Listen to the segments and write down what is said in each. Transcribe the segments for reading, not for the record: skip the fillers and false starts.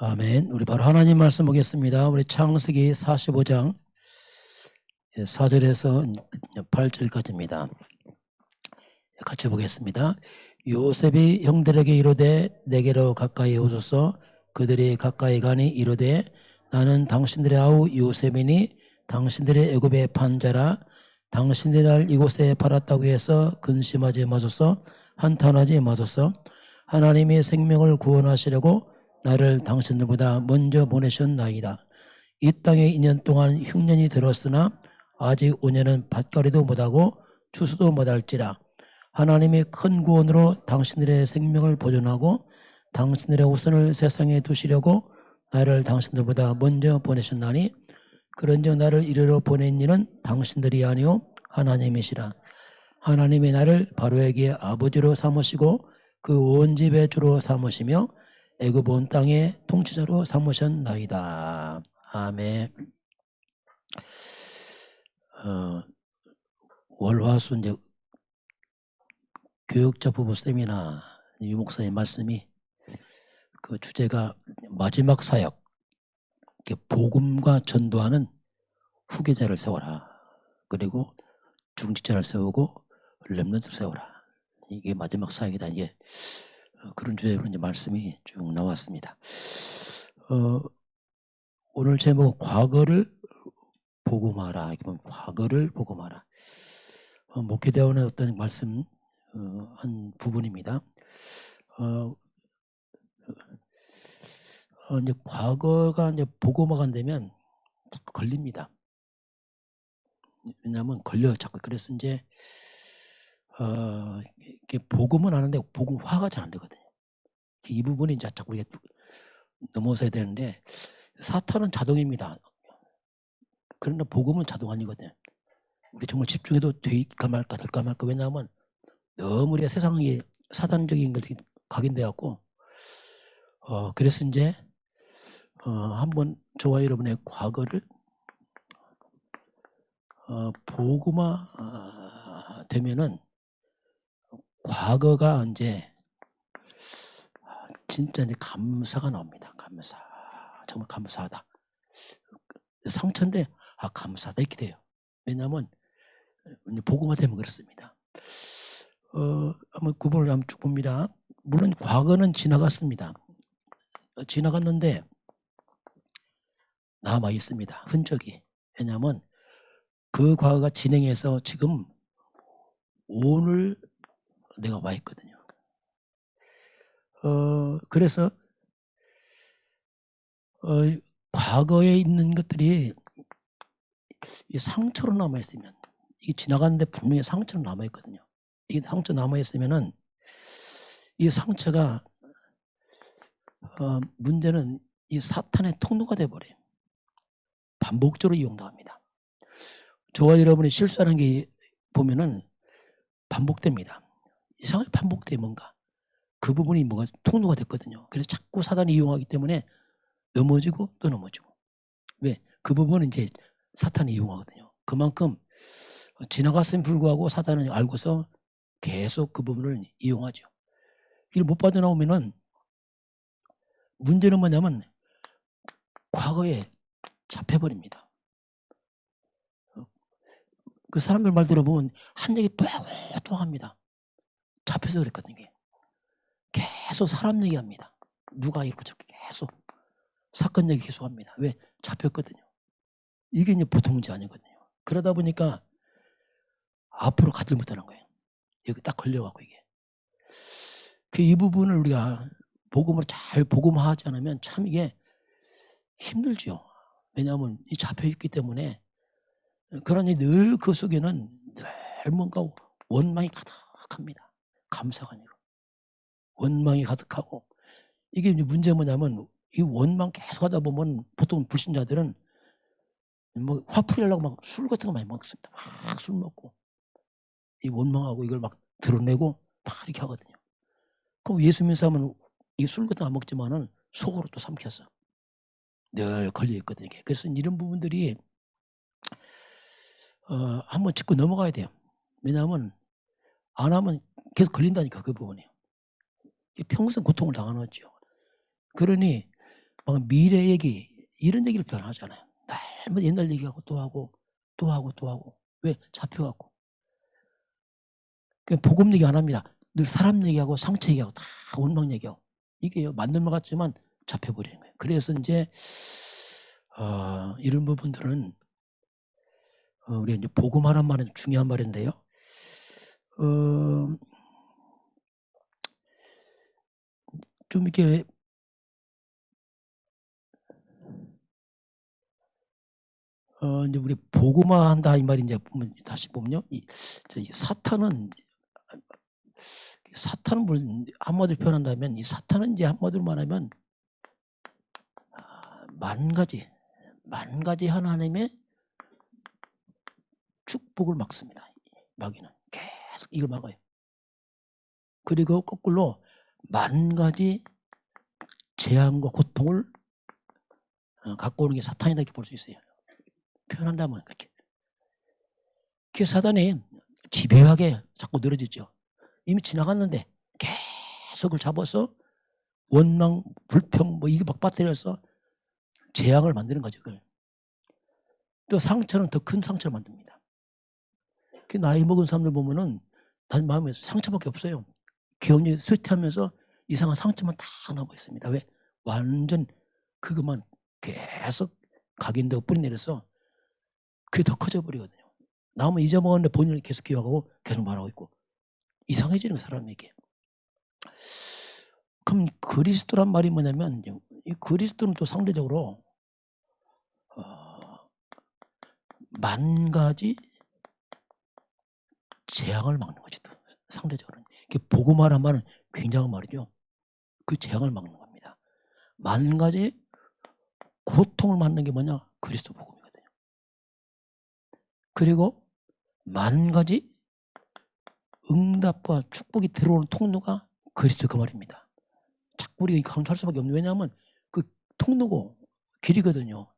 아멘. 우리 바로 하나님 말씀 보겠습니다. 우리 창세기 45장 4절에서 8절까지입니다. 같이 보겠습니다. 요셉이 형들에게 이르되 내게로 가까이 오소서. 그들이 가까이 가니 이르되 나는 당신들의 아우 요셉이니 당신들의 애굽에 판 자라. 당신들이 날 이곳에 팔았다고 해서 근심하지 마소서. 한탄하지 마소서. 하나님이 생명을 구원하시려고 나를 당신들보다 먼저 보내셨나이다. 이 땅에 2년 동안 흉년이 들었으나 아직 5년은 밭가리도 못하고 추수도 못할지라. 하나님이 큰 구원으로 당신들의 생명을 보존하고 당신들의 후손을 세상에 두시려고 나를 당신들보다 먼저 보내셨나니 그런즉 나를 이리로 보낸 이는 당신들이 아니요 하나님이시라. 하나님이 나를 바로에게 아버지로 삼으시고 그 온 집의 주로 삼으시며 애굽 온 땅의 통치자로 삼으셨나이다. 아멘. 월화수 이제 교육자 부부 세미나 유 목사의 말씀이 그 주제가 마지막 사역, 복음과 전도하는 후계자를 세워라. 그리고 중직자를 세우고 렘넌트를 세워라. 이게 마지막 사역이다. 이게 그런 주제로 이제 말씀이 쭉 나왔습니다. 오늘 제목 과거를 복음하라. 이렇게 보면 과거를 복음하라. 목회대원의 어떤 말씀 한 부분입니다. 이제 과거가 이제 복음화가 안 되면 자꾸 걸립니다. 왜냐하면 걸려요. 자꾸. 그래서 이제 이게 복음은 하는데 복음화가 잘 안 되거든요. 이 부분이 이제 자꾸 우리가 넘어서야 되는데 사탄은 자동입니다. 그러나 복음은 자동 아니거든요. 우리 정말 집중해도 될까 말까 될까 말까. 왜냐하면 너무 우리가 세상에 사단적인 것이 각인되었고 그래서 이제 한번 저와 여러분의 과거를 복음화 되면은 과거가 이제 진짜 이제 감사가 나옵니다. 감사. 정말 감사하다. 상처인데 감사하다 이렇게 돼요. 왜냐하면 복음화 되면 그렇습니다. 한번 구분을 한번 쭉 봅니다. 물론 과거는 지나갔습니다. 지나갔는데 남아 있습니다. 흔적이. 왜냐하면 그 과거가 진행해서 지금 오늘 내가 와 있거든요. 그래서 과거에 있는 것들이 이 상처로 남아 있으면 이게 지나갔는데 분명히 상처로 남아 있거든요. 이게 상처 남아 있으면은 이 상처가 문제는 이 사탄의 통로가 돼 버려요. 반복적으로 이용당합니다. 저와 여러분이 실수하는 게 보면은 반복됩니다. 이상하게 반복돼 뭔가. 그 부분이 뭐가 통로가 됐거든요. 그래서 자꾸 사단이 이용하기 때문에 넘어지고 또 넘어지고. 왜? 그 부분은 이제 사탄이 이용하거든요. 그만큼 지나갔음에 불구하고 사단은 알고서 계속 그 부분을 이용하죠. 이걸 못 빠져나오면은 문제는 뭐냐면 과거에 잡혀버립니다. 그 사람들 말 들어보면 한 얘기 또 하고 또 합니다. 잡혀서 그랬거든요. 계속 사람 얘기합니다. 누가 이렇게 저렇게 계속 사건 얘기 계속 합니다. 왜? 잡혔거든요. 이게 이제 보통 문제 아니거든요. 그러다 보니까 앞으로 가지 못하는 거예요. 여기 딱 걸려갖고 이게. 이 부분을 우리가 복음을 잘 복음화하지 않으면 참 이게 힘들죠. 왜냐하면 이 잡혀있기 때문에. 그러니 늘 그 속에는 늘 뭔가 원망이 가득합니다. 감사가 아니고. 원망이 가득하고. 이게 이제 문제 뭐냐면 이 원망 계속 하다 보면 보통 불신자들은 뭐 화풀이하려고 막 술 같은 거 많이 먹습니다. 막 술 먹고 이 원망하고 이걸 막 드러내고 막 이렇게 하거든요. 그럼 예수 믿는 사람은 이 술 같은 거 안 먹지만은 속으로 또 삼켰어. 늘 걸려 있거든요. 그래서 이런 부분들이 한번 짚고 넘어가야 돼요. 왜냐하면 안 하면 계속 걸린다니까 그 부분이. 평생 고통을 당하는 거죠. 그러니 막 미래 얘기 이런 얘기를 변하잖아요. 날마다 옛날 얘기하고 또 하고 또 하고 또 하고. 왜? 잡혀갖고. 그냥 복음 얘기 안 합니다. 늘 사람 얘기하고 상처 얘기하고 다 원망 얘기하고. 이게 맞는 말 같지만 잡혀버리는 거예요. 그래서 이제 이런 부분들은 우리가 이제 복음하란 말은 중요한 말인데요. 좀 이렇게 이제 우리 복음화한다 이 말이 이제 보면 다시 보면요, 이 사탄은 한마디로 표현한다면 이 사탄은 이제 한마디로 말하면 만 가지 하나님의 축복을 막습니다. 마귀는 계속 이걸 막아요. 그리고 거꾸로 만 가지 재앙과 고통을 갖고 오는 게 사탄이다 이렇게 볼 수 있어요. 표현한다면 그렇게. 그 사단이 집요하게 자꾸 늘어지죠. 이미 지나갔는데 계속 그걸 잡아서 원망, 불평 뭐 이게 막 빠뜨려서 재앙을 만드는 거죠. 그걸. 또 상처는 더 큰 상처를 만듭니다. 그 나이 먹은 사람들 보면은 난 마음에 상처밖에 없어요. 기억력이 쇠퇴하면서 이상한 상처만 다 남아 있습니다. 왜? 완전 그것만 계속 각인되고 뿌리내려서 그게 더 커져 버리거든요. 남은 잊어먹었는데 본인을 계속 기억하고 계속 말하고 있고 이상해지는 거 사람에게. 그럼 그리스도란 말이 뭐냐면 이 그리스도는 또 상대적으로 만 가지 재앙을 막는 거지 또 상대적으로. 복음화란 말은 굉장한 말이죠. 그 재앙을 막는 겁니다. 만 가지 고통을 막는 게 뭐냐? 그리스도 복음이거든요. 그리고 만 가지 응답과 축복이 들어오는 통로가 그리스도 그 말입니다. 자꾸 우리가 강조할 수밖에 없는. 왜냐하면 그 통로고 길이거든요.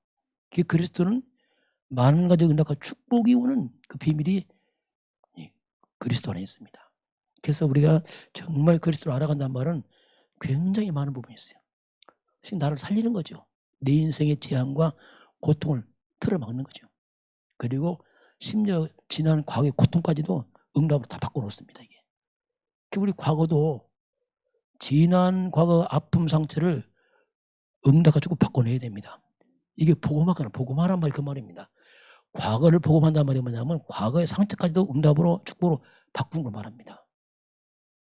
그 그리스도는 만 가지 응답과 축복이 오는 그 비밀이 그리스도 안에 있습니다. 그래서 우리가 정말 그리스도를 알아간다는 말은 굉장히 많은 부분이 있어요. 사실 나를 살리는 거죠. 내 인생의 재앙과 고통을 틀어막는 거죠. 그리고 심지어 지난 과거의 고통까지도 응답으로 다 바꿔놓습니다. 이게. 우리 과거도 지난 과거 아픔 상처를 응답 가지고 바꿔내야 됩니다. 이게 복음하란 말이 그 말입니다. 과거를 복음한다는 말이 뭐냐면 과거의 상처까지도 응답으로 축복으로 바꾸는 걸 말합니다.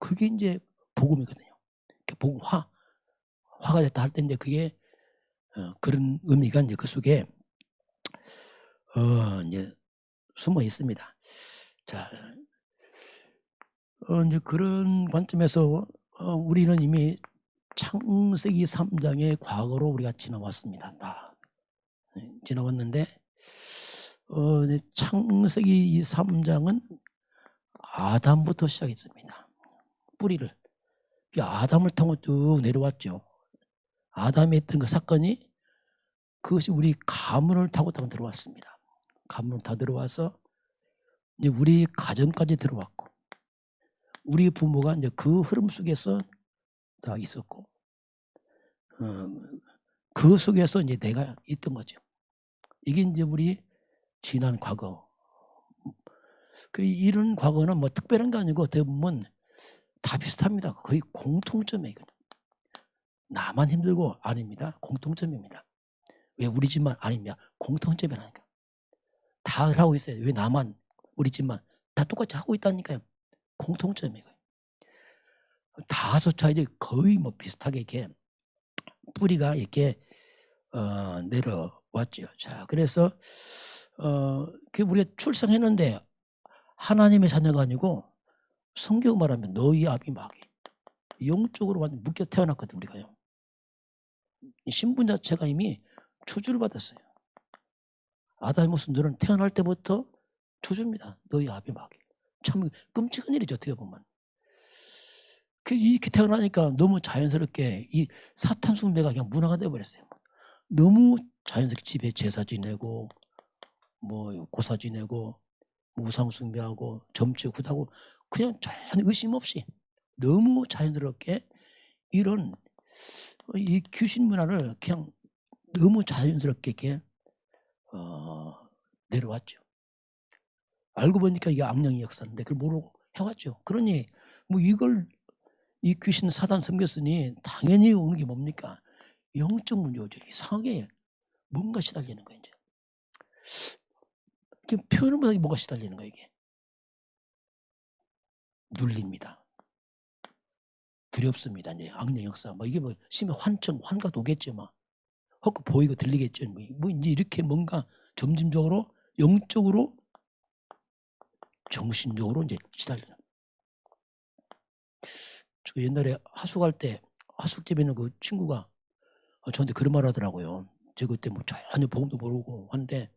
그게 이제 복음이거든요. 화가 됐다 할 때 이제 그게 그런 의미가 이제 그 속에 이제 숨어 있습니다. 자, 이제 그런 관점에서 우리는 이미 창세기 3장의 과거로 우리가 지나왔습니다. 다 지나왔는데 창세기 3장은 아담부터 시작했습니다. 뿌리를. 아담을 통해 쭉 내려왔죠. 아담이 했던 그 사건이 그것이 우리 가문을 타고 들어왔습니다. 가문을 다 들어와서 이제 우리 가정까지 들어왔고 우리 부모가 이제 그 흐름 속에서 다 있었고 그 속에서 이제 내가 있던 거죠. 이게 이제 우리 지난 과거. 이런 과거는 뭐 특별한 게 아니고 대부분 다 비슷합니다. 거의 공통점이에요. 나만 힘들고 아닙니다. 공통점입니다. 왜 우리 집만 아닙니다. 공통점이라니까. 다 하고 있어요. 왜 나만 우리 집만 다 똑같이 하고 있다니까요. 공통점이에요. 다소 차이지 거의 뭐 비슷하게 이렇게 뿌리가 이렇게 내려왔죠. 자, 그래서 우리가 출생했는데 하나님의 자녀가 아니고 성경 말하면 너희 아비 마귀 영적으로 완전 묶여 태어났거든 우리가요. 이 신분 자체가 이미 초주를 받았어요. 아담의 모습들은 태어날 때부터 초주입니다. 너희 아비 마귀. 참 끔찍한 일이죠 어떻게 보면. 이렇게 태어나니까 너무 자연스럽게 이 사탄 숭배가 그냥 문화가 되어버렸어요. 너무 자연스럽게 집에 제사 지내고 뭐 고사 지내고 우상 숭배하고 점치고 굿하고 그냥 전혀 의심 없이 너무 자연스럽게 이런 이 귀신 문화를 그냥 너무 자연스럽게 이렇게 내려왔죠. 알고 보니까 이게 악령의 역사인데 그걸 모르고 해왔죠. 그러니 뭐 이걸 이 귀신 사단 섬겼으니 당연히 오는 게 뭡니까? 영적 문제죠. 이상하게 뭔가 시달리는 거예요. 이제 표현을 못하게 뭐가 시달리는 거예요. 이게 눌립니다. 두렵습니다. 이제 악령 역사. 뭐 이게 뭐 심해 환각도 오겠죠. 막 헛고 보이고 들리겠죠. 뭐 이제 이렇게 뭔가 점진적으로 영적으로 정신적으로 이제 시달리는. 저 옛날에 하숙할 때 하숙집에 있는 그 친구가 저한테 그런 말 하더라고요. 저 그때 뭐 전혀 복음도 모르고 하는데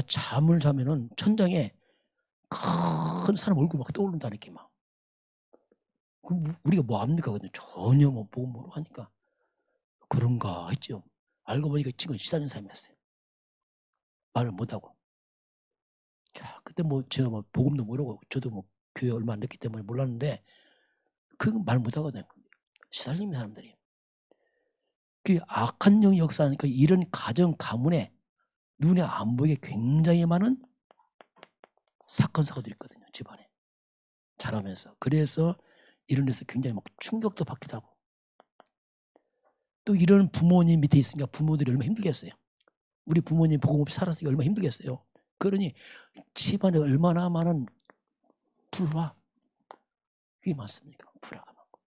잠을 자면은 천장에 큰 사람 얼굴 막 떠오른다는 게 막. 그럼 우리가 뭐 압니까? 근데 전혀 뭐 복음 모르고 하니까 그런가 했죠. 알고 보니까 친구는 시달리는 사람이었어요. 말을 못하고. 자, 그때 뭐 제가 뭐 복음도 모르고 저도 뭐 교회 얼마 안 됐기 때문에 몰랐는데 그 말 못하거든요. 시달리는 사람들이. 그 악한 영의 역사니까 이런 가정 가문에 눈에 안 보이게 굉장히 많은 사건 사고들이 있거든요. 집안에. 자라면서. 그래서 이런 데서 굉장히 막 충격도 받기도 하고. 또 이런 부모님 밑에 있으니까 부모들이 얼마나 힘들겠어요. 우리 부모님 복음 없이 살았으니까 얼마나 힘들겠어요. 그러니 집안에 얼마나 많은 불화 그게 많습니까? 불화가 많고.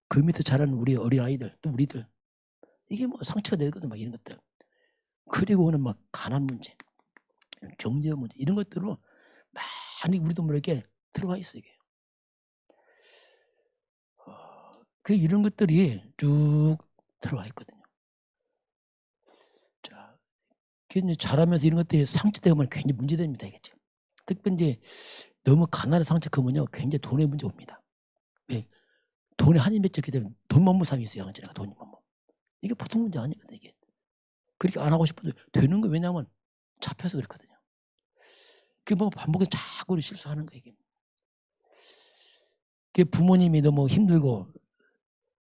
그 밑에 자라는 우리 어린아이들 또 우리들 이게 뭐 상처가 되거든 막 이런 것들. 그리고는 막 가난 문제, 경제 문제 이런 것들로 많이 우리도 모르게 들어와 있어요. 이게. 그 이런 것들이 쭉 들어와 있거든요. 자, 이제 자라면서 이런 것들이 상처되면 굉장히 문제됩니다. 이겠죠. 특별히 이제 너무 가난한 상처 크면요 굉장히 돈의 문제 옵니다. 왜? 돈에 한이 맺혔기 때문에 돈만무상이 있어요. 양아지가 돈만무. 이게 보통 문제 아니거든요. 이게. 그렇게 안 하고 싶어도 되는 거 왜냐하면 잡혀서 그렇거든요. 그게 뭐 반복해서 자꾸 실수하는 거예요. 이게. 그게 부모님이 너무 힘들고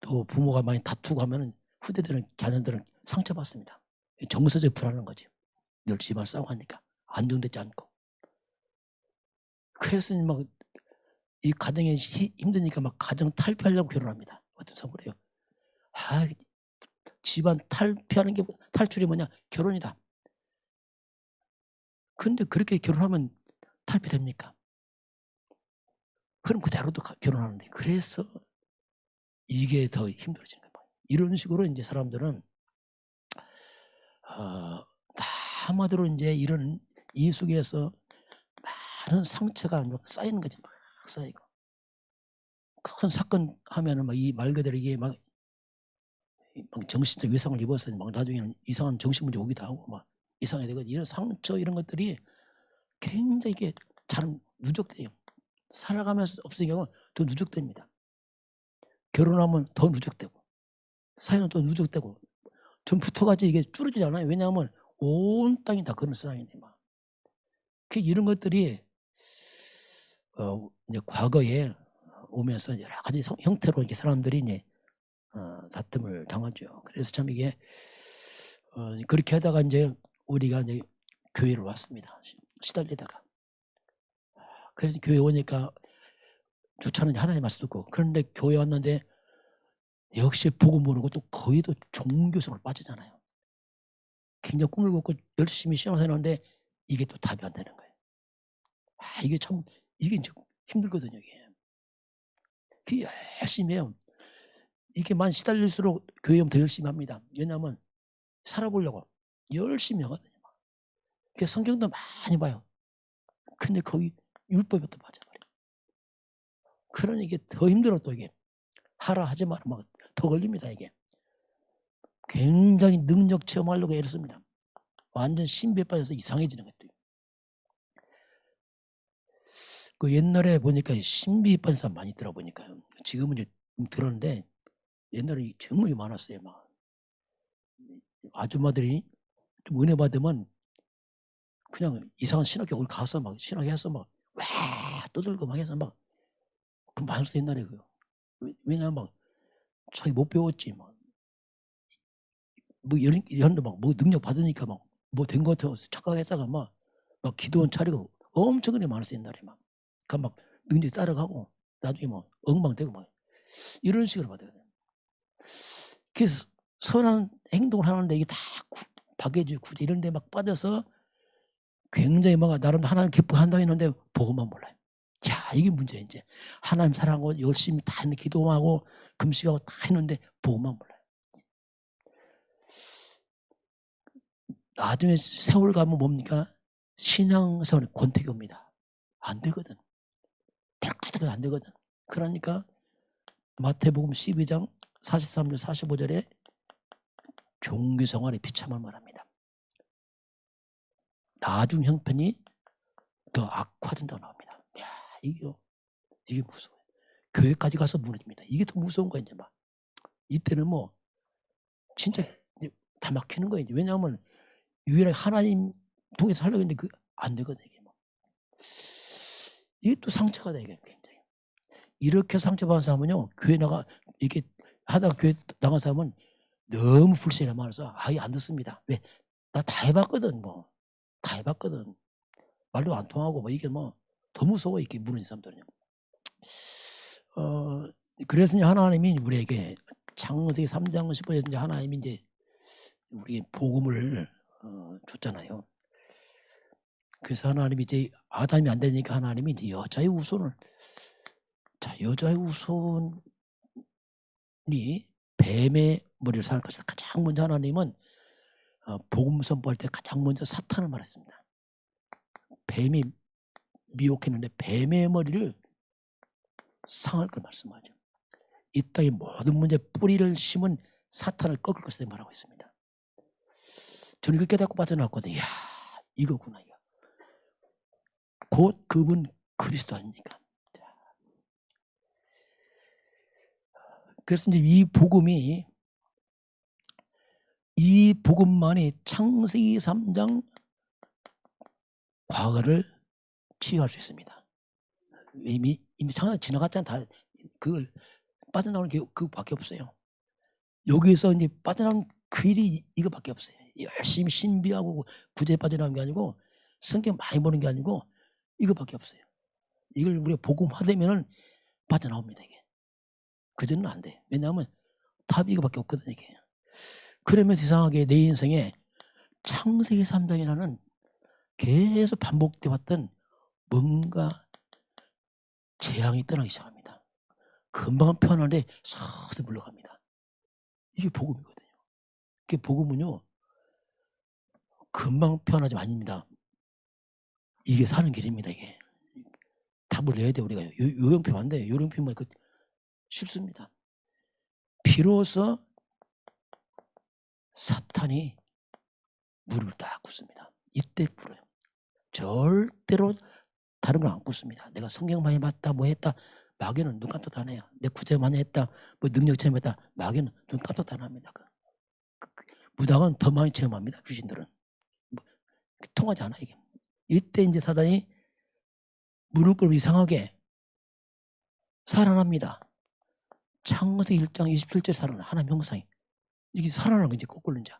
또 부모가 많이 다투고 하면은 후대들은 자녀들은 상처받습니다. 정서적 불안한 거죠. 늘 집안 싸우고 하니까 안정되지 않고. 그래서 막 이 가정에 힘드니까 막 가정 탈피하려고 결혼합니다. 어떤 사람 그래요. 집안 탈피하는 게 탈출이 뭐냐? 결혼이다. 근데 그렇게 결혼하면 탈피됩니까? 그럼 그대로도 결혼하는데 그래서 이게 더 힘들어지는 거예요. 이런 식으로 이제 사람들은 한마디로 이제 이런 이 속에서 많은 상처가 쌓이는 거지. 막 쌓이고 큰 사건 하면은 막 이 말 그대로 이게 막 정신적 외상을 입어서 막 나중에는 이상한 정신 문제 오기도 하고 막 이상하게 되고 이런 상처 이런 것들이 굉장히 이게 잘 누적돼요. 살아가면서 없을 경우 더 누적됩니다. 결혼하면 더 누적되고 사회는 또 누적되고 좀 붙어가지고 이게 줄어지지 않아요. 왜냐하면 온 땅이 다 그런 세상인데 막. 이런 것들이 이제 과거에 오면서 여러 가지 형태로 이렇게 사람들이 이제 다툼을 당하죠. 그래서 참 이게 그렇게 하다가 이제 우리가 이제 교회로 왔습니다. 시달리다가. 그래서 교회 오니까 좋잖은 하나님 말씀 듣고 그런데 교회 왔는데 역시 보고 모르고 또 거의 또 종교성으로 빠지잖아요. 굉장히 꿈을 꾸고 열심히 시험을 해놓는데 이게 또 답이 안 되는 거예요. 이게 참 이게 좀 힘들거든요. 이게 열심히 해요. 이게만 시달릴수록 교회 오면 더 열심히 합니다. 왜냐하면 살아보려고 열심히 하거든요. 그래서 성경도 많이 봐요. 근데 거기 율법에 또 빠져버려요. 그러니 이게 더 힘들어 또 이게. 하라 하지 마라 막 더 걸립니다. 이게. 굉장히 능력 체험하려고 애를 씁니다. 완전 신비에 빠져서 이상해지는 것들. 그 옛날에 보니까 신비 빠진 사람 많이 들어보니까요. 지금은 이제 들었는데 옛날에 정말 많았어요. 막 아줌마들이 좀 은혜 받으면 그냥 이상한 신학교 오늘 가서 막 신학해서 막 와 떠들고 막 해서 막 그 많았어 옛날에 그요. 왜냐면 막 자기 못 배웠지 막 뭐 이런 막뭐 능력 받으니까 막 뭐 된 것 같아서 착각했다가 막 기도원 차리고 엄청 그래 많았어요 옛날에 막. 그러니까 막 능력이 따라가고 나중에 뭐 엉망되고 막 이런 식으로 받아요. 그래서 선한 행동을 하는데 이게 다 박해주 구제 이런 데 막 빠져서 굉장히 막 나름 하나님 기뻐한다고 했는데 복음만 몰라요. 야, 이게 문제야 이제. 하나님 사랑하고 열심히 다 했는데 기도하고 금식하고 다 했는데 복음만 몰라요. 나중에 세월 가면 뭡니까? 신앙생활이 권태기 옵니다. 안 되거든. 될 거까지 안 되거든. 그러니까 마태복음 12장 43절 45절에 종교생활의 비참을 말합니다. 나중 형편이 더 악화된다고 나옵니다. 야, 이게 무서워요. 교회까지 가서 무너집니다. 이게 더 무서운 거야 이제 막. 이때는 뭐 진짜 다 막히는 거예요. 왜냐하면 유일하게 하나님 통해서 하려고 했는데 그 안 되거든 이게 뭐. 이게 또 상처가 돼 이게 굉장히. 이렇게 상처받은 사람은요 교회 이렇게 하다가 교회 나간 사람은 너무 불신이 많아서 아예 안 듣습니다. 왜? 나 다 해봤거든 뭐. 다 해봤거든. 말도 안 통하고 뭐 이게 뭐 더 무서워 이렇게 무너진 사람들은요. 그래서 이제 하나님이 우리에게 창세기 3장 10절에서 이제 하나님이 이제 우리에게 복음을 줬잖아요. 그래서 하나님이 이제 아담이 안 되니까 하나님이 이제 여자의 후손을 여자의 후손이 뱀의 머리를 상할 것이다. 가장 먼저 하나님은 복음 선포할 때 가장 먼저 사탄을 말했습니다. 뱀이 미혹했는데 뱀의 머리를 상할 걸 말씀하죠. 이 땅의 모든 문제 뿌리를 심은 사탄을 꺾을 것을 말하고 있습니다. 저는 이걸 깨닫고 빠져나왔거든요. 이야, 이거구나. 이거. 곧 그분 그리스도 아닙니까? 그래서 이제 이 복음만이 창세기 3장 과거를 치유할 수 있습니다. 이미 창세기 지나갔잖아. 다 그걸 빠져나오는 게 그밖에 없어요. 여기에서 이제 빠져나오는 그 일이 이거밖에 없어요. 열심히 신비하고 구제에 빠져나오는 게 아니고 성경 많이 보는 게 아니고 이거밖에 없어요. 이걸 우리가 복음화되면은 빠져나옵니다. 이게 그전은 안 돼. 왜냐하면 답이 이거밖에 없거든 이게. 그러면서 이상하게 내 인생에 창세기 3장이라는 계속 반복돼 왔던 뭔가 재앙이 떠나기 시작합니다. 금방 편한데 서서히 물러갑니다. 이게 복음이거든요. 이게 복음은요 금방 편하지 아닙니다. 이게 사는 길입니다. 이게 답을 내야 돼 우리가. 요령표 안 돼. 요령표만 그 쉽습니다. 비로소 사탄이 무릎을 딱 꿇습니다. 이때 풀어요. 절대로 다른 걸 안 꿇습니다. 내가 성경 많이 봤다 뭐 했다 마귀는 눈 깜짝 안 해요. 내 구제 많이 했다 뭐 능력 체험했다 마귀는 눈 깜짝 안 합니다. 무당은 더 많이 체험합니다. 귀신들은 뭐, 통하지 않아 이게. 이때 이제 사단이 무릎 꿇고 이상하게 살아납니다. 창세기 1장 27절 살아나 하나님 형상이 이게 살아나는 거 이제 거꾸로 자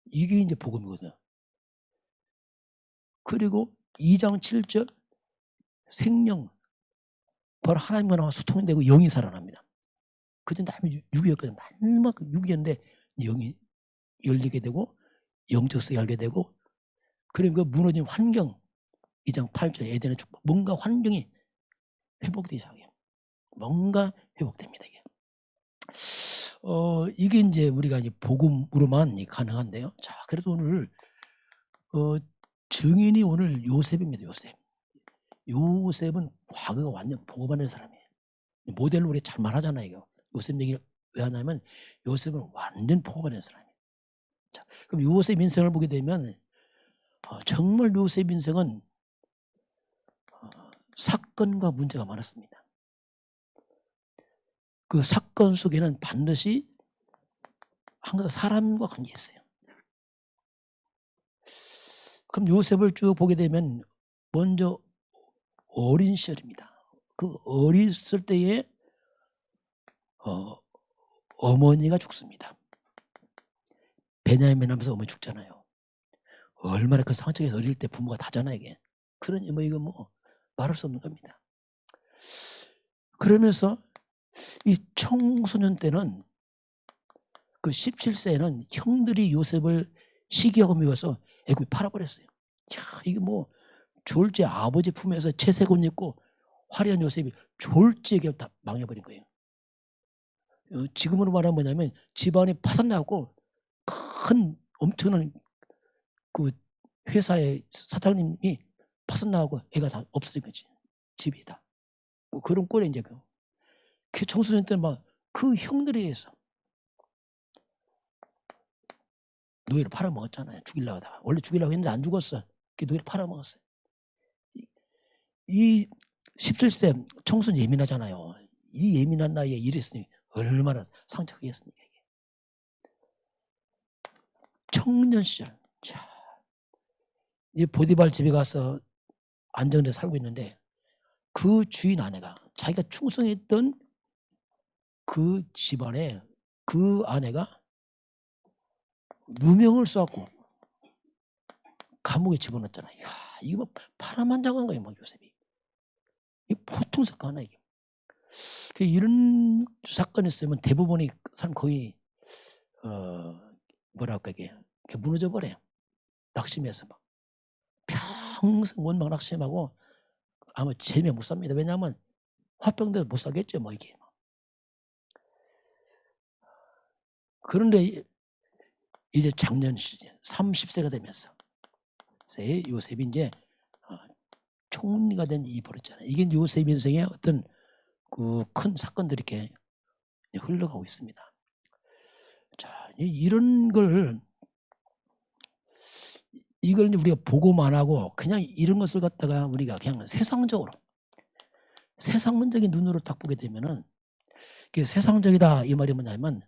이게 이제 복음이거든. 그리고 2장 7절 생명 바로 하나님과 나와 소통이 되고 영이 살아납니다. 그전 날마다 육이었거든. 날마다 육이었는데 영이 열리게 되고 영적 세계 알게 되고 그리고 그 무너진 환경 2장 8절 에덴의 축복 뭔가 환경이 회복되기 시작해요. 뭔가 회복됩니다. 이게. 이게 이제 우리가 이제 복음으로만 가능한데요. 자, 그래도 오늘 증인이 오늘 요셉입니다. 요셉은 과거가 완전 복음하는 사람이에요. 모델로 우리 잘 말하잖아요. 이거. 요셉 얘기를 왜 하냐면 요셉은 완전 복음하는 사람이에요. 자, 그럼 요셉 인생을 보게 되면 정말 요셉 인생은 사건과 문제가 많았습니다. 그 사건 속에는 반드시 항상 사람과 관계했어요. 그럼 요셉을 쭉 보게 되면 먼저 어린 시절입니다. 그 어렸을 때에 어머니가 죽습니다. 베냐민 하면서 어머니 죽잖아요. 얼마나 큰 상처에서 어릴 때 부모가 다잖아 이게. 그러니 뭐 이거 뭐 말할 수 없는 겁니다. 그러면서 이 청소년 때는 그 17세에는 형들이 요셉을 시기하고 미워서 애굽에 팔아버렸어요. 야, 이게 뭐 졸지 아버지 품에서 채색옷 입고 화려한 요셉이 졸지에게 다 망해버린 거예요. 지금으로 말하면 뭐냐면 집안이 파산나고 큰 엄청난 그 회사의 사장님이 파산나고 애가 다 없어진 거지. 집이 다. 뭐 그런 꼴에 이제 그 청소년 때 막 그 형들에 의해서 노예를 팔아먹었잖아요. 죽이려고 하다가. 원래 죽이려고 했는데 안 죽었어. 그 노예를 팔아먹었어요. 이 17세 청소년 예민하잖아요. 이 예민한 나이에 이랬으니 얼마나 상처가 겠습니까 이게. 청년 시절. 자, 이 보디발 집에 가서 안정돼 살고 있는데 그 주인 아내가 자기가 충성했던 그 집안에 그 아내가 누명을 써갖고 감옥에 집어넣었잖아요. 야, 이거 뭐 파란만장한 거예요, 막 요셉이. 이 보통 사건 하나 이게. 이런 사건이 있으면 대부분의 사람 거의 뭐랄까 이게 무너져 버려요. 낙심해서 막 평생 원망 낙심하고 아마 재미 못 삽니다. 왜냐하면 화병돼도 못 살겠죠, 뭐 이게. 그런데 이제 작년 시즌 30세가 되면서 요셉이 이제 총리가 된 일이 벌어졌잖아요. 이게 요셉 인생의 어떤 그 큰 사건들이 이렇게 흘러가고 있습니다. 자, 이런 걸 이걸 우리가 보고만 하고 그냥 이런 것을 갖다가 우리가 그냥 세상적인 눈으로 딱 보게 되면은 이게 세상적이다 이 말이 뭐냐면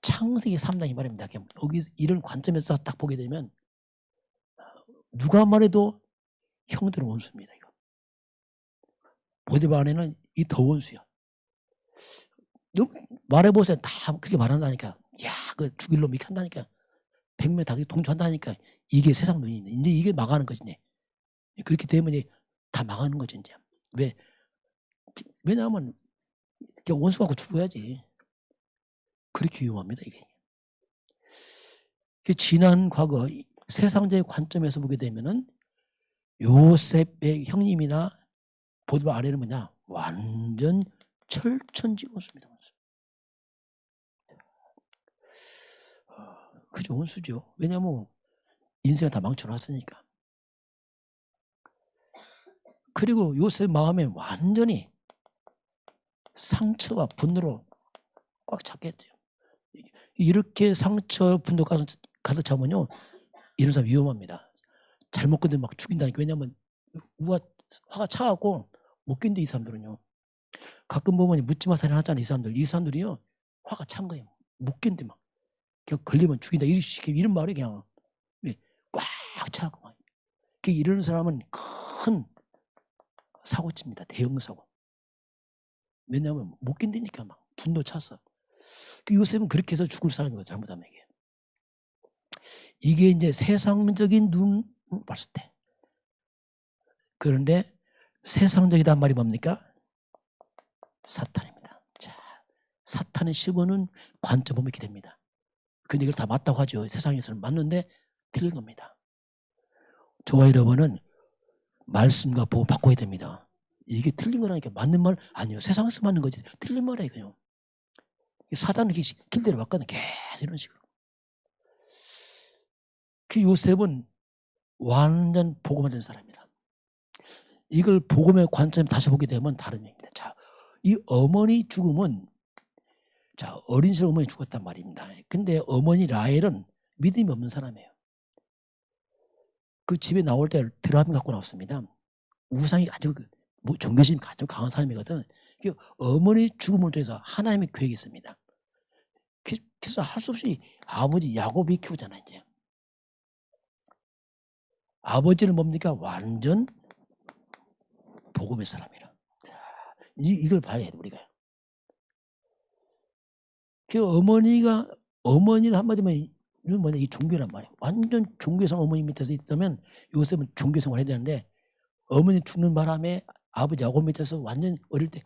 창세기 3장 이 말입니다. 그냥 여기 이런 관점에서 딱 보게 되면 누가 말해도 형들은 원수입니다. 이거. 보디발 안에는 이 더 원수야. 말해보세요. 다 그렇게 말한다니까. 야, 그 죽일 놈 이렇게 한다니까. 100명 다 동조한다니까. 이게 세상 눈입니다. 이제 이게 망하는 거지. 이제. 그렇게 되면 이제 다 망하는 거지. 이제. 왜냐하면 원수 갖고 죽어야지. 그렇게 위험합니다. 이게. 지난 과거 세상적인 관점에서 보게 되면은 요셉의 형님이나 보디발 아내는 뭐냐? 완전 철천지 원수입니다. 그죠, 원수죠. 왜냐하면 인생을 다 망쳐놨으니까. 그리고 요셉 마음에 완전히 상처와 분노로 꽉 찼겠죠. 이렇게 상처, 분노 가서 차면요, 이런 사람 위험합니다. 잘못 건드면 막 죽인다니까. 왜냐하면 화가 차갖고 못 견뎌 이 사람들은요. 가끔 보면 묻지마 살인 하잖아요. 이 사람들이요 화가 찬 거예요. 못 견뎌 막. 그냥 걸리면 죽인다 이런 말이 그냥 꽉 차고 막. 이런 사람은 큰 사고칩니다. 대형 사고. 왜냐하면 못 견디니까 막 분노 차서. 요셉은 그렇게 해서 죽을 사람인 거예요. 잘못하면 이게 이제 세상적인 눈으로 봤을 때. 그런데 세상적이란 말이 뭡니까? 사탄입니다. 자, 사탄의 시보는 관점 보면 이렇게 됩니다. 근데 이걸 다 맞다고 하죠. 세상에서는 맞는데 틀린 겁니다. 저와 여러분은 말씀과 보고 바꿔야 됩니다. 이게 틀린 거라니까. 맞는 말 아니요. 세상에서 맞는 거지. 틀린 말이에요. 그냥. 사단은 이렇게 길대로 바꿔는 계속 이런 식으로. 그 요셉은 완전 복음을 된 사람이다. 이걸 복음의 관점에 다시 보게 되면 다른 얘기입니다. 자, 이 어머니 죽음은 자, 어린 시절 어머니 죽었단 말입니다. 근데 어머니 라헬은 믿음이 없는 사람이에요. 그 집에 나올 때 드라마 갖고 나왔습니다. 우상이 아주 종교심이 아주 강한 사람이거든. 어머니 죽음을 통해서 하나님의 계획이 있습니다. 그래서 할 수 없이 아버지 야곱이 키우잖아요. 이제. 아버지는 뭡니까? 완전 복음의 사람이라. 자, 이걸 봐야 돼 우리가. 그 어머니는 한마디면 이건 뭐냐, 이 종교란 말이에요. 완전 종교성 어머니 밑에서 있다면 요셉은 종교생활 해야 되는데 어머니 죽는 바람에 아버지 야곱 밑에서 완전 어릴 때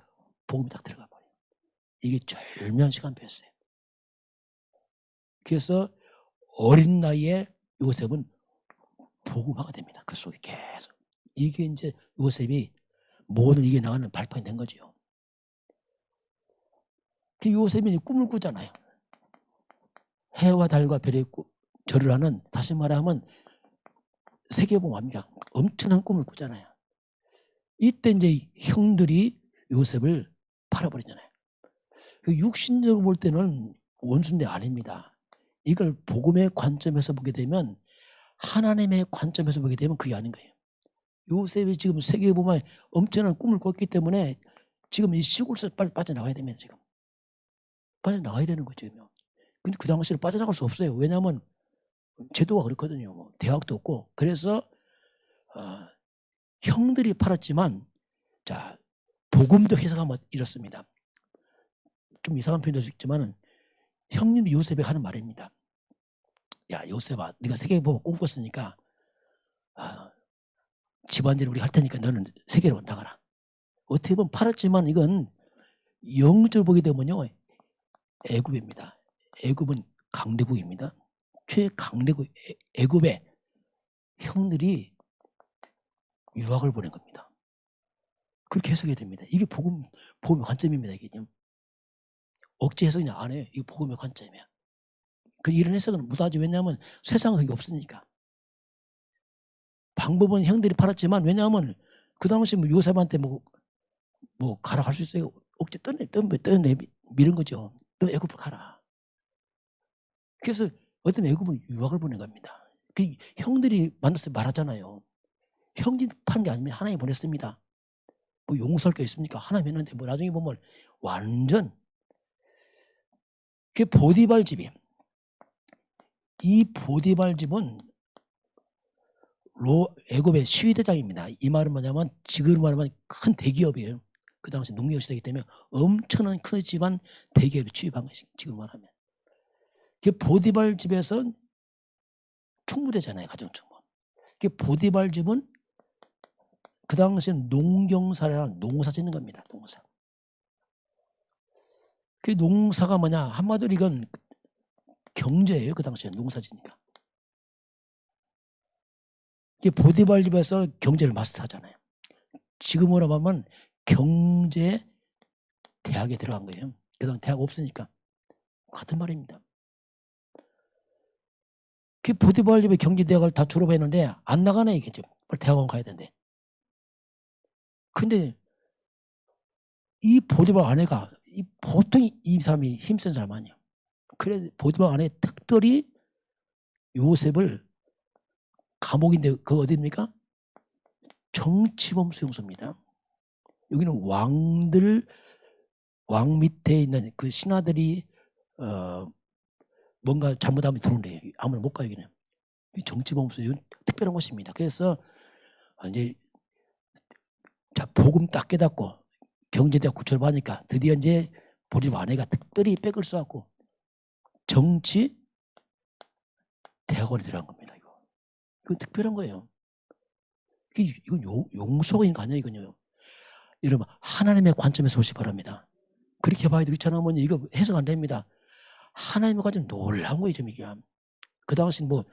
복음이 딱 들어가 버려요. 이게 절묘한 시간표였어요. 그래서 어린 나이에 요셉은 복음화가 됩니다. 그 속에 계속. 이게 이제 요셉이 모든 이겨나가는 발판이 된 거죠. 그 요셉이 꿈을 꾸잖아요. 해와 달과 별의 절을 하는, 다시 말하면 세계복음합니다. 엄청난 꿈을 꾸잖아요. 이때 이제 형들이 요셉을 팔아버리잖아요. 육신적으로 볼 때는 원수인데 아닙니다. 이걸 복음의 관점에서 보게 되면, 하나님의 관점에서 보게 되면 그게 아닌 거예요. 요셉이 지금 세계복음에 엄청난 꿈을 꿨기 때문에 지금 이 시골에서 빨리 빠져나가야 됩니다. 지금 빠져나가야 되는 거죠. 근데 그 당시에는 빠져나갈 수 없어요. 왜냐하면 제도가 그렇거든요. 뭐 대학도 없고. 그래서 형들이 팔았지만, 자, 복음도 해석하면 이렇습니다. 좀 이상한 표현일 수 있지만 형님이 요셉에게 하는 말입니다. 야, 요셉아, 네가 세계복음 꿈꿨으니까 집안일 우리 할 테니까 너는 세계로 나가라. 어떻게 보면 팔았지만 이건 영적으로 보게 되면요, 애굽입니다. 애굽은 강대국입니다. 최강대국 애굽에 형들이 유학을 보낸 겁니다. 그렇게 해석해야 됩니다. 이게 복음의 관점입니다. 이게 억지 해석이 안 해요. 이게 복음의 관점이야. 그 이런 해석은 못하지. 왜냐하면 세상은 그게 없으니까. 방법은 형들이 팔았지만, 왜냐하면 그 당시 뭐 요셉한테 뭐 가라 할 수 있어요. 억지 떠내 미는 거죠. 너 애굽으로 가라. 그래서 어떤 애굽은 유학을 보낸 겁니다. 그 형들이 만나서 말하잖아요. 형님 파는 게 아니면 하나님 보냈습니다. 뭐 용서할 게 있습니까? 하나님 했는데 뭐 나중에 보면 완전 그 보디발 집이, 이 보디발 집은 애굽의 시위대장입니다. 이 말은 뭐냐면 지금 말하면 큰 대기업이에요. 그 당시 농nghiệp 시대이기 때문에 엄청난 크지만 대기업에 취입한 것이 지금 말하면. 그 보디발 집에서 총무대잖아요. 가정총무. 그 보디발 집은 그 당시에 농경사라는 농사 짓는 겁니다. 농사. 그 농사가 뭐냐, 한마디로 이건 경제예요. 그 당시에 농사 짓니까. 보디발 집에서 경제를 마스터하잖아요. 지금으로 보면 경제 대학에 들어간 거예요. 그동안 대학 없으니까. 같은 말입니다. 그 보디발 집에 경제대학을 다 졸업했는데 안 나가네, 이게 좀. 빨리 대학원 가야 되는데. 근데 이 보디발 아내가 보통 이 사람이 힘센 사람 아니에요. 그래 보디발 아내 특별히 요셉을, 감옥인데 그 어디입니까? 정치범 수용소입니다. 여기는 왕 밑에 있는 그 신하들이 뭔가 잘못하면 들어온대요. 아무나 못 가요. 여기는 정치범 수용, 특별한 곳입니다. 그래서 이제 자, 복음 딱 깨닫고 경제대학 졸업하니까 드디어 이제 보디발 아내가 특별히 백을 써갖고 정치 대학원에 들어간 겁니다. 이건 특별한 거예요. 이건 용서가 있는 거 아니에요, 이건요. 여러분, 하나님의 관점에서 보시기 바랍니다. 그렇게 봐야 되지 않으면 이거 해석 안 됩니다. 하나님의 관점 놀라운 거예요, 좀 이게. 그 당시는 뭐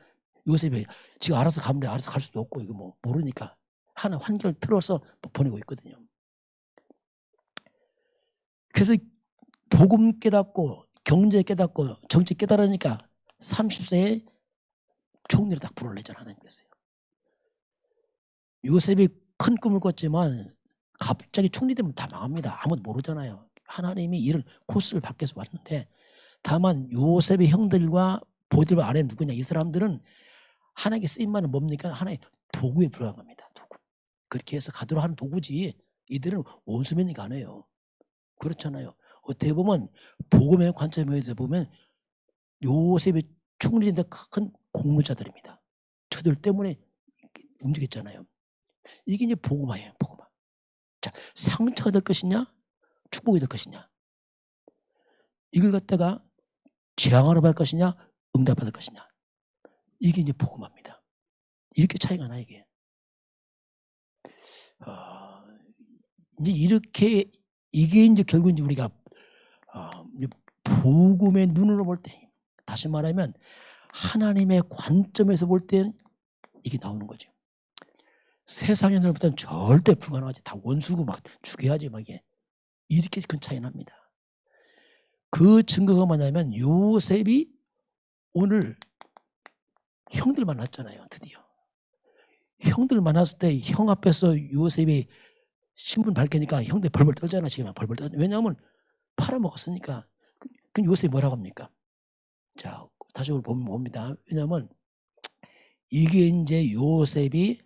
요셉이 지금 알아서 가면 알아서 갈 수도 없고, 이거 뭐 모르니까 하나 환경을 틀어서 보내고 있거든요. 그래서 복음 깨닫고 경제 깨닫고 정치 깨달으니까 30세에 총리를 딱 불러내잖아요. 하나님께서요. 요셉이 큰 꿈을 꿨지만 갑자기 총리 되면 다 망합니다. 아무도 모르잖아요. 하나님이 이런 코스를 밖에서 왔는데, 다만 요셉의 형들과 보디발 아내 누구냐, 이 사람들은 하나님께 쓰임만은 뭡니까? 하나의 도구에 불과한 겁니다. 도구. 그렇게 해서 가도록 하는 도구지 이들은 원수면이가 아니에요. 그렇잖아요. 어떻게 보면 복음의 관점에서 보면 요셉이 총리인데 큰 공무자들입니다. 저들 때문에 움직였잖아요. 이게 이제 복음화예요. 복음화. 자, 상처가 될 것이냐 축복이 될 것이냐, 이걸 갖다가 재앙으로 받을 것이냐 응답받을 것이냐, 이게 이제 복음화입니다. 이렇게 차이가 나 이게. 이제 이렇게 이게 이제 결국 이제 우리가 복음의 눈으로 볼 때, 다시 말하면 하나님의 관점에서 볼 때 이게 나오는 거죠. 세상의 눈으로부터는 절대 불가능하지. 다 원수고 막 죽여야지 막 이게. 이렇게 큰 차이 납니다. 그 증거가 뭐냐면 요셉이 오늘 형들 만났잖아요. 드디어. 형들 만났을 때 형 앞에서 요셉이 신분 밝히니까 형들 벌벌 떨잖아. 지금 벌벌 떨. 왜냐하면 팔아먹었으니까. 그럼 요셉이 뭐라고 합니까? 자, 다시 보면 봅니다. 왜냐하면 이게 이제 요셉이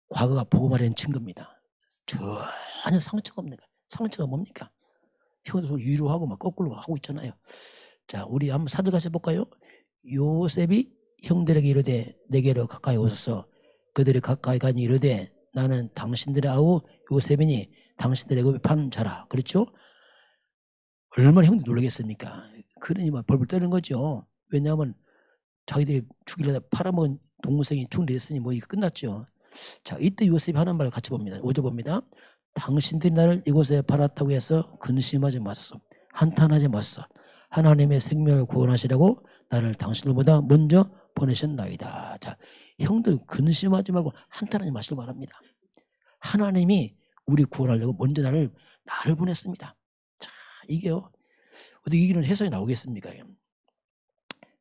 과거가 복음화된 증거입니다. 전혀 상처가 없는 거예요. 상처가 뭡니까? 형들 위로하고 막 거꾸로 하고 있잖아요. 자, 우리 한번 사도 같이 볼까요? 요셉이 형들에게 이르되 내게로 가까이 오소서. 그들이 가까이 가니 이르되 나는 당신들의 아우 요셉이니 당신들의 애굽에 파는 자라. 그렇죠? 얼마나 형들 놀라겠습니까? 그러니 막 벌벌 떠는 거죠. 왜냐하면 자기들이 죽이려다 팔아먹은 동생이 죽는했으니 뭐 이거 끝났죠. 자, 이때 요셉이 하는 말 같이 봅니다. 5절 봅니다. 당신들이 나를 이곳에 팔았다고 해서 근심하지 마소서. 한탄하지 마소서. 하나님의 생명을 구원하시려고 나를 당신들보다 먼저 보내셨나이다. 자, 형들 근심하지 말고 한탄하지 마시기 바랍니다. 하나님이 우리 구원하려고 먼저 나를 보냈습니다. 자, 이게요. 어떻게 이런 해석이 나오겠습니까?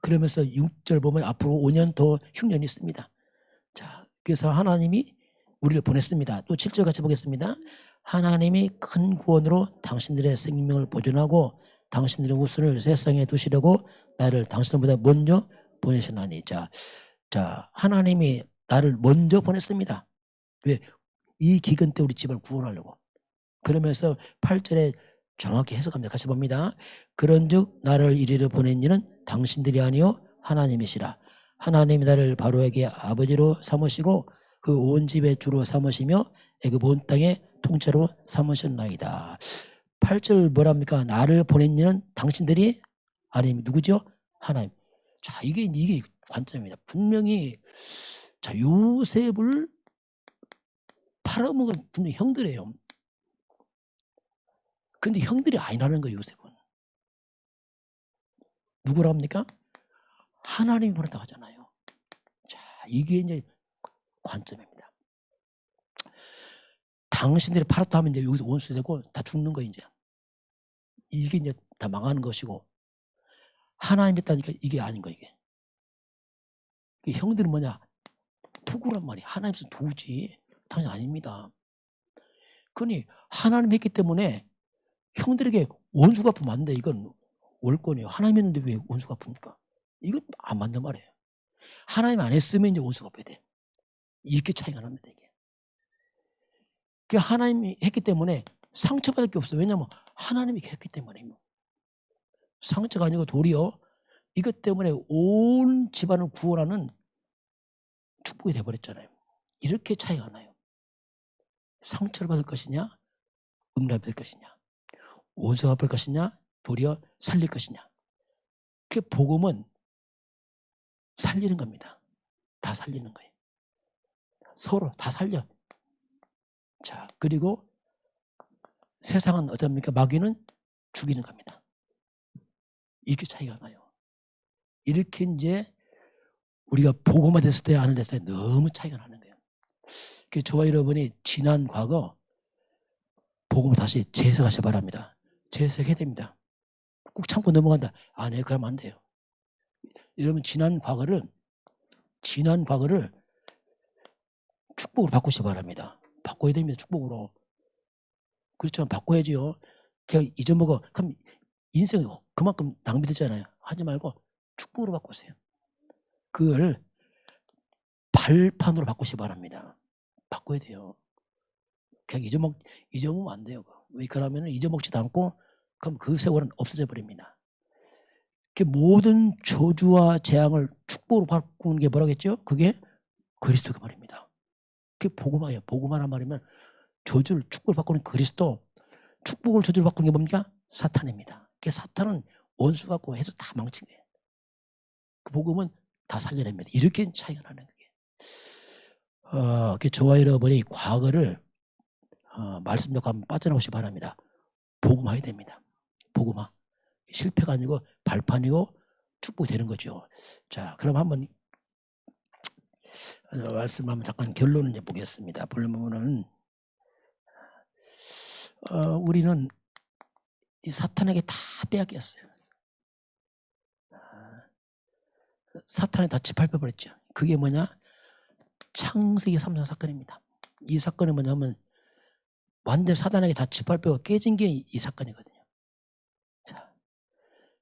그러면서 6절 보면 앞으로 5년 더 흉년이 있습니다. 자, 그래서 하나님이 우리를 보냈습니다. 또 7절 같이 보겠습니다. 하나님이 큰 구원으로 당신들의 생명을 보존하고 당신들의 우수를 세상에 두시려고 나를 당신들보다 먼저 보내셨나니. 자, 하나님이 나를 먼저 보냈습니다. 왜? 이 기근 때 우리 집을 구원하려고. 그러면서 8절에 정확히 해석합니다. 같이 봅니다. 그런즉 나를 이리로 보낸 이는 당신들이 아니요 하나님이시라. 하나님이 나를 바로에게 아버지로 삼으시고 그 온 집의 주로 삼으시며 애굽 온 땅의 통째로 삼으셨나이다. 8절 뭐랍니까? 나를 보낸 이는 당신들이 아니면 누구죠? 하나님. 자, 이게 관점입니다. 분명히 자, 요셉을 팔아먹은 분명히 형들이에요. 근데 형들이 아니라는 거예요. 요셉은. 누구랍니까? 하나님이 보냈다고 하잖아요. 자, 이게 이제 관점입니다. 당신들이 팔았다 하면 이제 여기서 원수 되고 다 죽는 거예요. 이게 이제 다 망하는 것이고, 하나님 있다니까 이게 아닌 거예요. 이게 형들은 뭐냐? 도구란 말이에요. 하나님은 도구지. 당연히 아닙니다. 그러니 하나님 했기 때문에 형들에게 원수 갚으면 안 돼. 이건 월권이에요. 하나님 했는데 왜 원수 갚습니까? 이건 안 맞는 말이에요. 하나님 안 했으면 이제 원수 갚아야 돼. 이렇게 차이가 납니다. 이게. 그 하나님이 했기 때문에 상처받을 게 없어요. 왜냐하면 하나님이 했기 때문에. 상처가 아니고 도리어 이것 때문에 온 집안을 구원하는 축복이 돼버렸잖아요. 이렇게 차이가 나요. 상처를 받을 것이냐, 응답이 될 것이냐, 원수 갚을 것이냐, 도리어 살릴 것이냐. 그 복음은 살리는 겁니다. 다 살리는 거예요. 서로 다 살려. 자, 그리고 세상은 어떻습니까? 마귀는 죽이는 겁니다. 이렇게 차이가 나요. 이렇게 이제 우리가 복음화 됐을 때 안 됐을 때 너무 차이가 나는 거예요. 그 저와 여러분이 지난 과거 복음을 다시 재해석하시기 바랍니다. 재해석해야 됩니다. 꾹 참고 넘어간다. 아, 네, 그러면 안 돼요. 여러분 지난 과거를 축복으로 바꾸시기 바랍니다. 바꿔야 됩니다. 축복으로. 그렇지만 바꿔야지요. 제가 잊어먹어. 그럼 인생이 그만큼 낭비되잖아요. 하지 말고 축복으로 바꾸세요. 그걸 발판으로 바꾸시기 바랍니다. 바꿔야 돼요. 그냥 잊어먹으면 안 돼요. 왜 그러면 잊어먹지도 않고 그럼 그 세월은 없어져 버립니다. 그 모든 저주와 재앙을 축복으로 바꾸는 게 뭐라겠죠? 그게 그리스도가 말입니다. 그게 복음화예요. 복음화란 말이면 저주를 축복을 바꾸는 그리스도, 축복을 저주를 바꾸는 게 뭡니까? 사탄입니다. 그 사탄은 원수 갖고 해서 다 망친 거예요. 그 복음은 다 살려냅니다. 이렇게 차이가 나는 거예요. 저와 여러분이 과거를 말씀대로 한번 빠져나오시 바랍니다. 복음화해야 됩니다. 복음화. 실패가 아니고 발판이고 축복이 되는 거죠. 자, 그럼 한번 말씀 한번 잠깐 결론을 보겠습니다. 보면은 우리는 이 사탄에게 다 빼앗겼어요. 사탄에 다 짓밟혀버렸죠. 그게 뭐냐? 창세기 3장 사건입니다. 이 사건이 뭐냐면 완전 사탄에게 다 짓밟혀 깨진 게 이 사건이거든요. 자,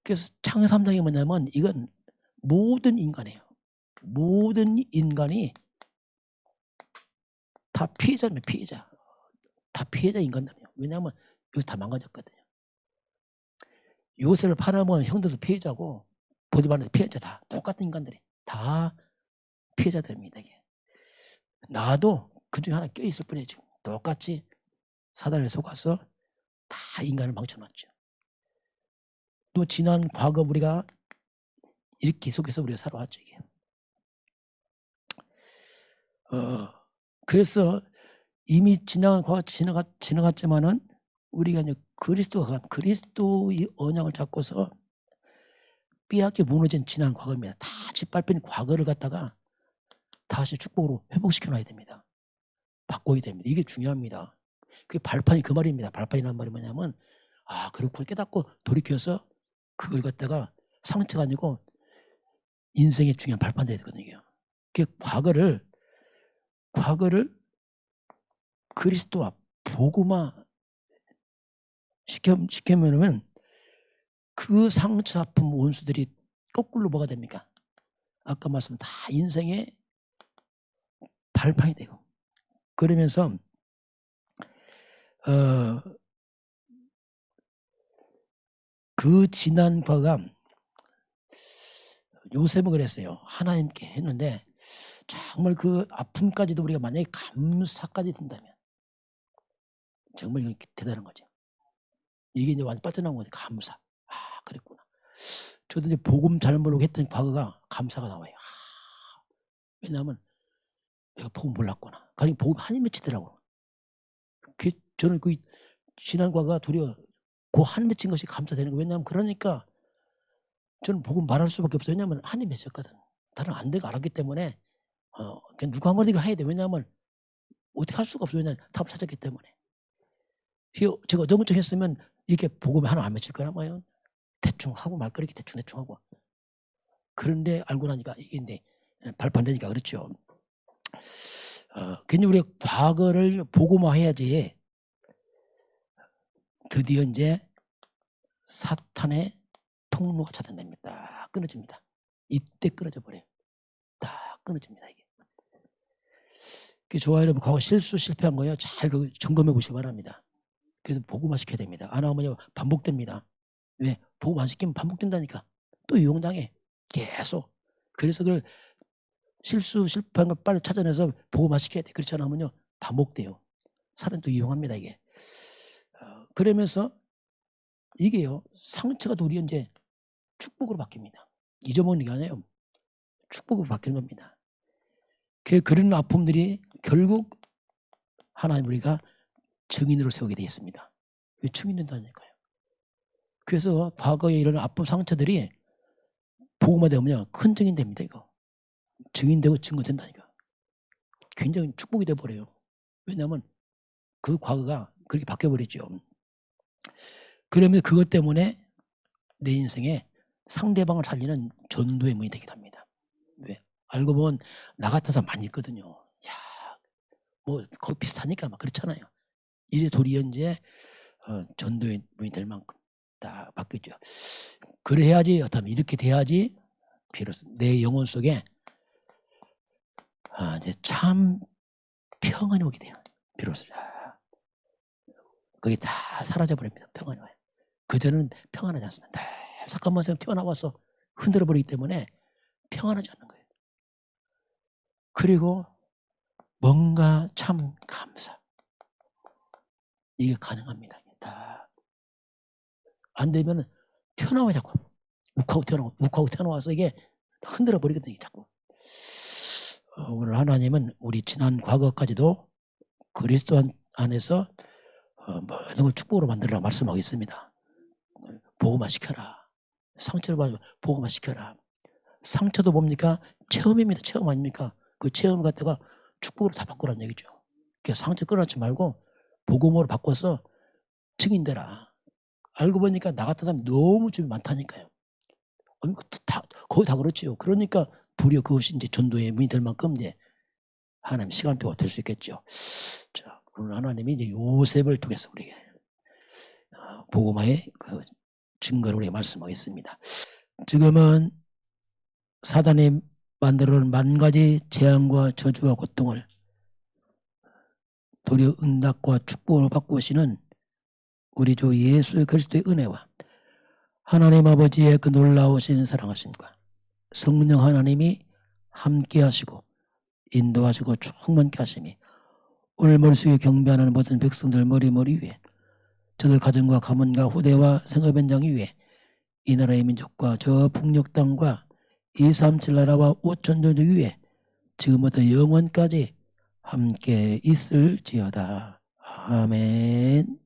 그래서 창세기 3장이 뭐냐면 이건 모든 인간이에요. 모든 인간이 다 피해자입니다. 피해자. 다 피해자 인간들이에요. 왜냐하면 여기 다 망가졌거든요. 요셉을 팔아먹은 형들도 피해자고 보디발도 피해자, 다 똑같은 인간들이 다 피해자들입니다. 이게. 나도 그 중에 하나 껴있을 뿐이죠. 똑같이 사단에 속아서 다 인간을 망쳐놨죠. 또 지난 과거 우리가 이렇게 속에서 우리가 살아왔죠. 이게. 그래서 이미 지나갔지만은 우리가 이제 그리스도의 언약을 잡고서 빼앗겨 무너진 지난 과거입니다. 다 짓밟힌 과거를 갖다가 다시 축복으로 회복시켜 놔야 됩니다. 바꿔야 됩니다. 이게 중요합니다. 그 발판이 그 말입니다. 발판이라는 말이 뭐냐면 그렇고 깨닫고 돌이켜서 그걸 갖다가 상처가 아니고 인생의 중요한 발판 돼야 되거든요. 그 과거를 그리스도와 복음화 시켜놓으면 그 상처 아픈 원수들이 거꾸로 뭐가 됩니까? 아까 말씀 다 인생의 발판이 되고 그러면서 그 지난 과가 요셉은 그랬어요. 하나님께 했는데 정말 그 아픔까지도 우리가 만약에 감사까지 든다면 정말 이건 대단한 거죠. 이게 이제 완전 빠져나온 거죠. 감사. 그랬구나. 저도 이제 복음 잘 모르고 했던 과거가 감사가 나와요. 왜냐하면 내가 복음 몰랐구나. 그러니까 복음 한이 맺히더라고. 저는 그 지난 과거가 도리어 그 한 맺힌 것이 감사되는 거예요. 왜냐하면 그러니까 저는 복음 말할 수밖에 없어요. 왜냐하면 한이 맺혔거든. 다른 안 되고 알았기 때문에 그냥 누가 한마디가 해야 돼. 왜냐하면 어떻게 할 수가 없어요. 왜냐하면 답을 찾았기 때문에. 제가 너무 좀 했으면 이렇게 복음이 하나 안 맺힐 거란 말이에요. 대충 하고 말거리 대충 하고. 그런데 알고 나니까 이게 이제 발판되니까 그렇죠. 괜히 우리가 과거를 복음화해야지 드디어 이제 사탄의 통로가 차단됩니다. 끊어집니다. 이때 끊어져 버려요. 딱 끊어집니다. 이게. 좋아요, 여러분. 과거 실패한 거예요. 잘 점검해 보시기 바랍니다. 그래서 복음화 시켜야 됩니다. 안 하면 반복됩니다. 왜? 복음 안 시키면 반복된다니까. 또 이용당해. 계속. 그래서 그걸 실패한 걸 빨리 찾아내서 복음화 시켜야 돼. 그렇지 않으면요 반복돼요. 사단 또 이용합니다. 이게. 그러면서 이게요 상처가 도리어 이제 축복으로 바뀝니다. 잊어먹는 게 아니에요. 축복으로 바뀌는 겁니다. 그런 아픔들이 결국 하나님 우리가 증인으로 세우게 되어 있습니다. 왜 증인된다니까요. 그래서 과거에 이런 아픔 상처들이 복음화 되면요 큰 증인 됩니다. 이거 증인되고 증거된다니까. 굉장히 축복이 돼버려요. 왜냐하면 그 과거가 그렇게 바뀌어버리죠. 그러면 그것 때문에 내 인생에 상대방을 살리는 전도의 문이 되기도 합니다. 왜? 알고 보면 나 같은 사람 많이 있거든요. 야, 뭐 거의 비슷하니까 막 그렇잖아요. 이래 도리어 이제 전도의 문이 될 만큼 다 바뀌었죠. 그래야지 어떤 이렇게 돼야지 비로소 내 영혼 속에 이제 참 평안이 오게 돼요. 비로소 그게 다 사라져 버립니다. 평안이 와요. 그전은 평안하지 않습니다. 사건만 생각 튀어나와서 흔들어 버리기 때문에 평안하지 않는 거예요. 그리고 뭔가 참 감사. 이게 가능합니다. 다. 안 되면 튀어나와요. 자꾸 욱하고 튀어나와서 이게 흔들어 버리거든요. 자꾸. 오늘 하나님은 우리 지난 과거까지도 그리스도 안에서 모든 걸 축복으로 만들라고 말씀하고 있습니다. 보고만 시켜라. 상처를 받으면 보고만 시켜라. 상처도 뭡니까? 체험입니다. 체험 아닙니까? 그 체험 갖다가 축복으로 다 바꾸라는 얘기죠. 그러니까 상처 끌어놓지 말고 복음으로 바꿔서 증인되라. 알고 보니까 나 같은 사람 너무 주변에 많다니까요. 거의 다 그렇지요. 그러니까 도리어 그것이 이제 전도의 문이 될 만큼 이제 하나님 시간표가 될 수 있겠죠. 자, 오늘 하나님이 이제 요셉을 통해서 우리에게 복음화의 그 증거를 우리에게 말씀하겠습니다. 지금은 사단이 만들어놓은 만 가지 재앙과 저주와 고통을 도리어 응답과 축복으로 바꾸시는 우리 주 예수 그리스도의 은혜와 하나님 아버지의 그 놀라우신 사랑하심과 성령 하나님이 함께 하시고 인도하시고 충만케 하심이 오늘 머릿속에 경배하는 모든 백성들 머리 위에 저들 가정과 가문과 후대와 생업 현장 위에 이 나라의 민족과 저 북녘 땅과 237 나라와 5천 종족 위에 지금부터 영원까지 함께 있을지어다. 아멘.